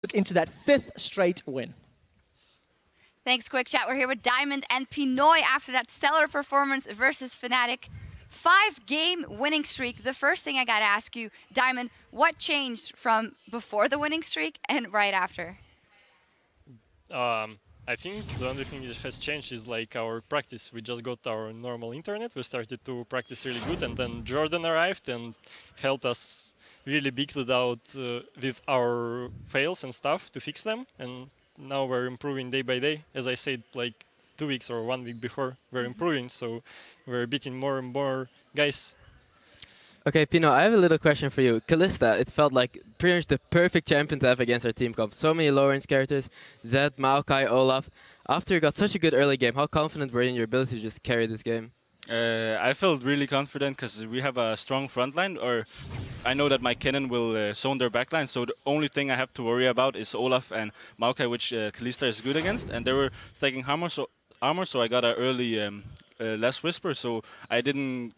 look into that 5th straight win. Thanks, Quick Chat. We're here with Diamond and Pinoy after that stellar performance versus Fnatic. 5-game winning streak. The first thing I got to ask you, Diamond, what changed from before the winning streak and right after? I think the only thing that has changed is like our practice. We just got our normal internet. We started to practice really good, and then Jordan arrived and helped us really big with our fails and stuff to fix them. And now we're improving day by day. As I said, like 2 weeks or 1 week before, we're improving. So we're beating more and more guys. Okay, Pino, I have a little question for you. Kalista, it felt like pretty much the perfect champion to have against our team comp. So many low range characters, Zed, Maokai, Olaf. After you got such a good early game, how confident were you in your ability to just carry this game? I felt really confident because we have a strong front line, or I know that my Kennen will zone their backline, so the only thing I have to worry about is Olaf and Maokai, which Kalista is good against, and they were stacking armor, so I got an early less whisper, so I didn't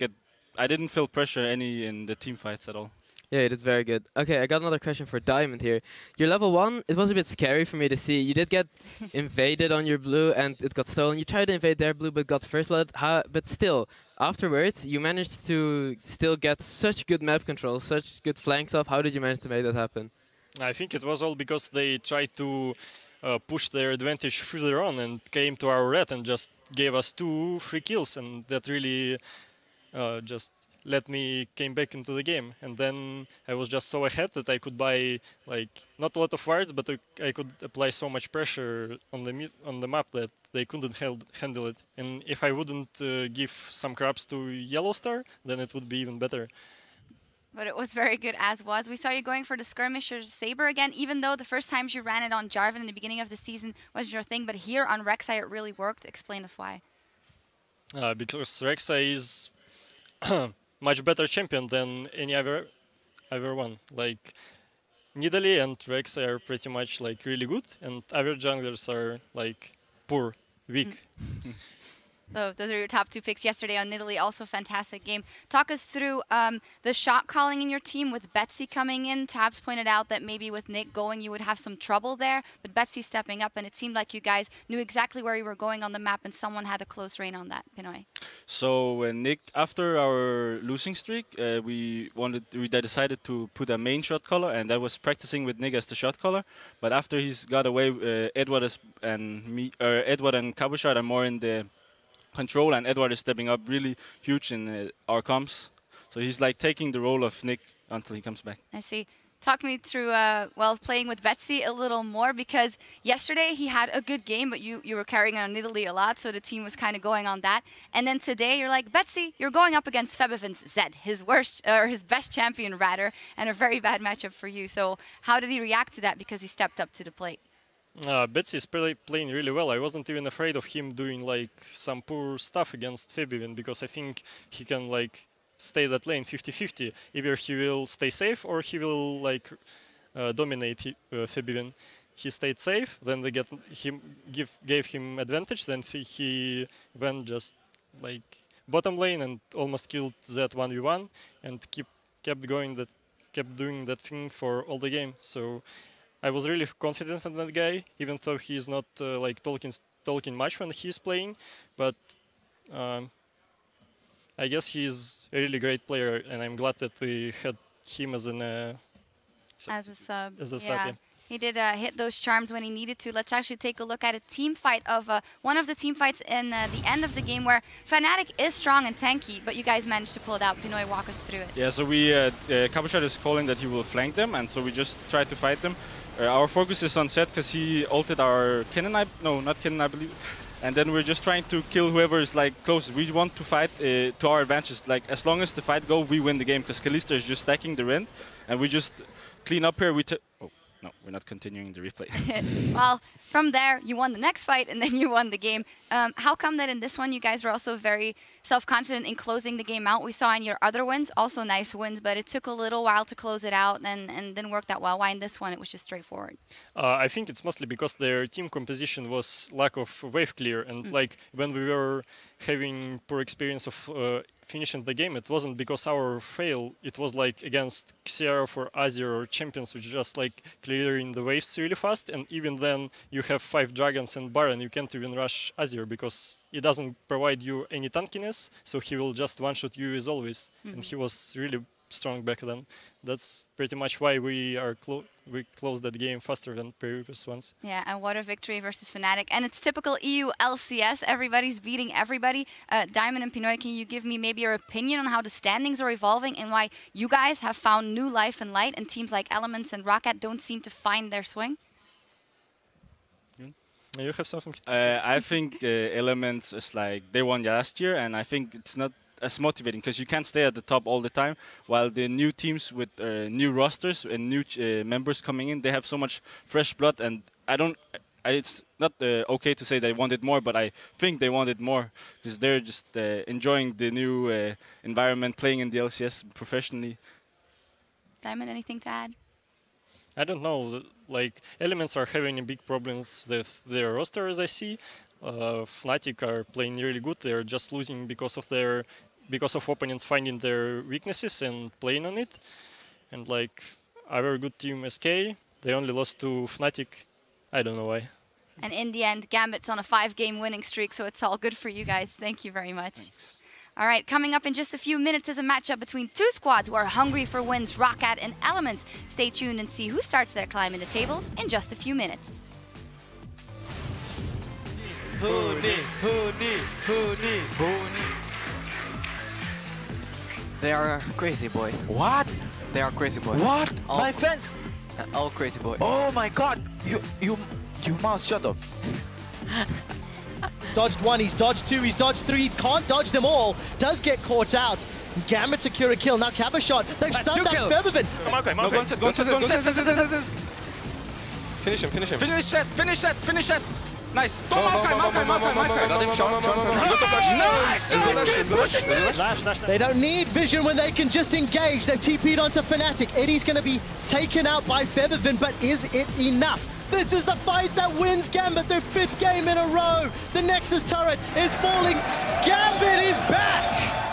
feel pressure any in the team fights at all. Yeah, it is very good. Okay, I got another question for Diamond here. Your level 1, it was a bit scary for me to see. You did get invaded on your blue and it got stolen. You tried to invade their blue but got first blood. But still, afterwards, you managed to still get such good map control, such good flanks off. How did you manage to make that happen? I think it was all because they tried to push their advantage further on and came to our red and just gave us 2 free kills, and that really just let me came back into the game. And then I was just so ahead that I could buy like not a lot of wards, but I could apply so much pressure on the map that they couldn't handle it. And if I wouldn't give some crabs to Yellow Star, then it would be even better. But it was very good as was. We saw you going for the Skirmisher Saber again, even though the first times you ran it on Jarvan in the beginning of the season was your thing, but here on Rek'Sai it really worked. Explain us why. Because Rek'Sai is much better champion than any other one. Like Nidalee and Rek'Sai are pretty much like really good, and other junglers are like poor, weak. So those are your top 2 picks yesterday on Nidalee. Also fantastic game. Talk us through the shot calling in your team with Betsy coming in. Tabs pointed out that maybe with Nick going you would have some trouble there, but Betsy stepping up, and it seemed like you guys knew exactly where you were going on the map and someone had a close rein on that. Pinoy. So Nick, after our losing streak, we decided to put a main shot caller, and that was practicing with Nick as the shot caller. But after he's got away, Edward and Kabushard are more in the control, and Edward is stepping up really huge in our comps. So he's like taking the role of Nick until he comes back. I see. Talk me through, playing with Betsy a little more, because yesterday he had a good game, but you were carrying on Nidalee a lot, so the team was kind of going on that. And then today you're like, Betsy, you're going up against Febiven's Zed, his best champion rather, and a very bad matchup for you. So how did he react to that, because he stepped up to the plate? Betsy is playing really well. I wasn't even afraid of him doing like some poor stuff against Febiven, because I think he can like stay that lane 50-50. Either he will stay safe or he will like dominate Febiven. He stayed safe, then they gave him advantage, then he went just like bottom lane and almost killed that 1v1 and kept doing that thing for all the game. So I was really confident in that guy, even though he is not like talking much when he's playing. But I guess he's a really great player, and I'm glad that we had him as a sub. Yeah. He did hit those charms when he needed to. Let's actually take a look at a team fight of one of the team fights in the end of the game, where Fnatic is strong and tanky, but you guys managed to pull it out. Pinoy, walk us through it. Yeah, so Kabushard is calling that he will flank them, and so we just tried to fight them. Our focus is on Zed because he ulted our Kennen, no, not Kennen, I believe. And then we're just trying to kill whoever is like closest. We want to fight to our advantage. Like as long as the fight goes, we win the game, because Kalista is just stacking the rend, and we just clean up here. Oh no, we're not continuing the replay. Well, from there you won the next fight, and then you won the game. How come that in this one you guys were also very self-confident in closing the game out? We saw in your other wins also nice wins, but it took a little while to close it out and didn't work that well. Why in this one it was just straightforward? I think it's mostly because their team composition was lack of wave clear, and like when we were having poor experience of finishing the game, it wasn't because our fail. It was like against Xero for Azir or Champions, which just like clearing the waves really fast. And even then, you have 5 dragons and Baron, you can't even rush Azir because it doesn't provide you any tankiness. So he will just one-shot you as always. And he was really strong back then. That's pretty much why we closed that game faster than previous ones. Yeah, and what a victory versus Fnatic. And it's typical EU LCS. Everybody's beating everybody. Diamond and Pinoy, can you give me maybe your opinion on how the standings are evolving and why you guys have found new life and light and teams like Elements and Roccat don't seem to find their swing? You have something to say? I think Elements is like they won last year, and I think it's not as motivating because you can't stay at the top all the time, while the new teams with new rosters and new members coming in, they have so much fresh blood, and it's not okay to say they wanted more, but I think they wanted more because they're just enjoying the new environment, playing in the LCS professionally. Diamond, anything to add? I don't know. Like, Elements are having big problems with their roster, as I see. Fnatic are playing really good. They're just losing because of opponents finding their weaknesses and playing on it. And like our good team SK, they only lost to Fnatic. I don't know why. And in the end, Gambit's on a 5-game winning streak, so it's all good for you guys. Thank you very much. Thanks. All right, coming up in just a few minutes is a matchup between two squads who are hungry for wins, Roccat and Elements. Stay tuned and see who starts their climb in the tables in just a few minutes. They are crazy boy. What? They are crazy boy. What? All, My fans! all crazy boy. Oh my god! You mouth shut up. Dodged 1, he's dodged 2, he's dodged 3, can't dodge them all. Does get caught out. Gambit secure a kill, now Kappa shot. They've stunned back Featherman. No, go on, finish him. Finish that. Nice. They don't need vision when they can just engage. They've TP'd onto Fnatic. Eddie's going to be taken out by Featherman, but is it enough? This is the fight that wins Gambit their 5th game in a row. The Nexus turret is falling. Gambit is back!